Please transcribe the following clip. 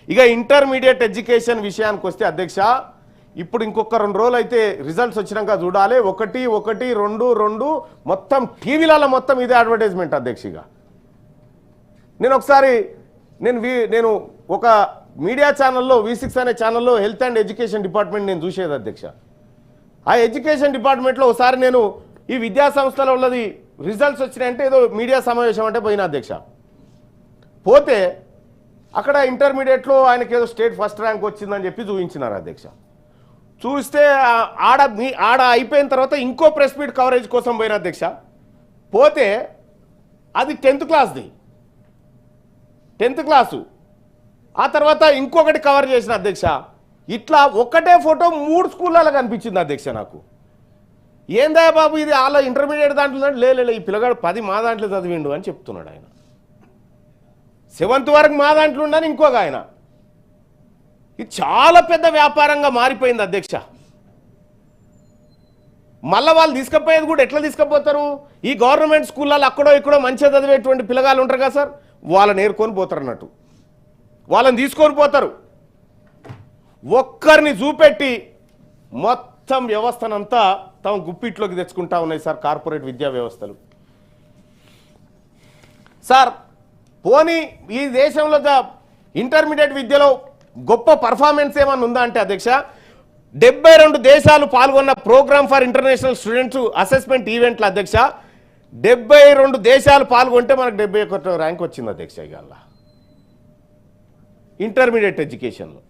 ఇక intermediate education విషయానికి వస్తే అధ్యక్ష ఇప్పుడు ఇంకొక 2 రోజులు అయితే రిజల్ట్స్ వచ్చినాక చూడాలి 1 1 2 2 మొత్తం టీవీలలో మొత్తం ఇదే అడ్వర్టైజ్మెంట్ అధ్యక్షగా నేను ఒక మీడియా ఛానల్లో V6 అనే ఛానల్లో హెల్త్ అండ్ ఎడ్యుకేషన్ డిపార్ట్మెంట్ నేను చూసేది అధ్యక్ష ఆ ఎడ్యుకేషన్ డిపార్ట్మెంట్లో ఒకసారి నేను ఈ విద్యా సంస్థల ఉన్నది రిజల్ట్స్ వచ్చినాయంటే ఏదో మీడియా సమావేశం అంటే పోయిన అధ్యక్ష పోతే అక్కడ ఇంటర్మీడియట్లో ఆయనకి ఏదో స్టేట్ ఫస్ట్ ర్యాంక్ వచ్చిందని చెప్పి చూపించినారు అధ్యక్ష చూస్తే ఆడ అయిపోయిన తర్వాత ఇంకో ప్రెస్ మీట్ కవరేజ్ కోసం పోయిన అధ్యక్ష పోతే అది 10th క్లాస్ది 10th క్లాసు ఆ తర్వాత ఇంకొకటి కవర్ చేసిన అధ్యక్ష ఇట్లా ఒకటే ఫోటో 3 స్కూళ్ళలో కనిపించింది అధ్యక్ష నాకు ఏందా బాబు ఇది వాళ్ళ ఇంటర్మీడియట్ దాంట్లో లేదు ఈ పిల్లగాడు 10 మా దాంట్లో చదివిండు అని చెప్తున్నాడు ఆయన 7th వరకు మా దాంట్లో ఉండని ఇంకొక ఆయన ఇది చాలా పెద్ద వ్యాపారంగా మారిపోయింది అధ్యక్ష మళ్ళీ వాళ్ళు తీసుకుపోయేది కూడా ఎట్లా తీసుకుపోతారు ఈ గవర్నమెంట్ స్కూళ్ళలో అక్కడో ఇక్కడో మంచిగా చదివేటువంటి పిల్లగాళ్ళు ఉంటారు కదా సార్ వాళ్ళని ఏరుకొని పోతారు అన్నట్టు వాళ్ళని తీసుకొని పోతారు ఒక్కరిని చూపెట్టి మొత్తం వ్యవస్థనంతా తమ గుప్పిట్లోకి తెచ్చుకుంటా ఉన్నాయి సార్ కార్పొరేట్ విద్యా వ్యవస్థలు సార్ పోనీ ఈ దేశంలో ఇంటర్మీడియట్ విద్యలో గొప్ప పర్ఫార్మెన్స్ ఏమన్నా ఉందా అంటే అధ్యక్ష 72 దేశాలు పాల్గొన్న programme for international students assessment ఈవెంట్ల అధ్యక్ష 72 దేశాలు పాల్గొంటే మనకు 71వ ర్యాంక్ వచ్చింది అధ్యక్ష ఇవాళ ఇంటర్మీడియట్ ఎడ్యుకేషన్లో